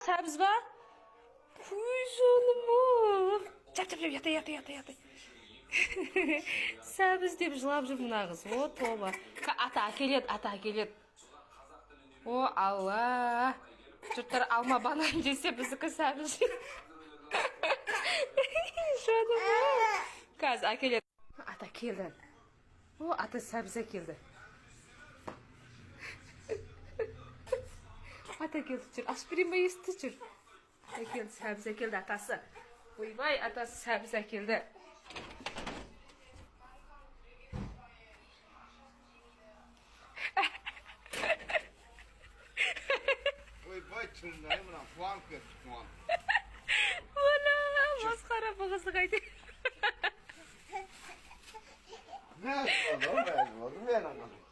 Səbz var. Kuş oğlum. Çap yata. Səbz deyip жылап жүр мына қыз. О, тоба. Ата келет. О, Алла. Жұрттар алма банан десе біздікі сәбіз. Жаным. Қазір әкелет. Ата келді. О, ата сәбіз әкелді. Ата келді жүр. Ашып берейін бе, есті жүр. Әкелді, сәбіз әкелді атасы. Ойбай, атасы сәбіз әкелді. Ойбай, шындай мына қуанып кетті, қуанып. Ола, масқара бұғызды қайды. Ne oldu? Ben oldu. Ben anladım.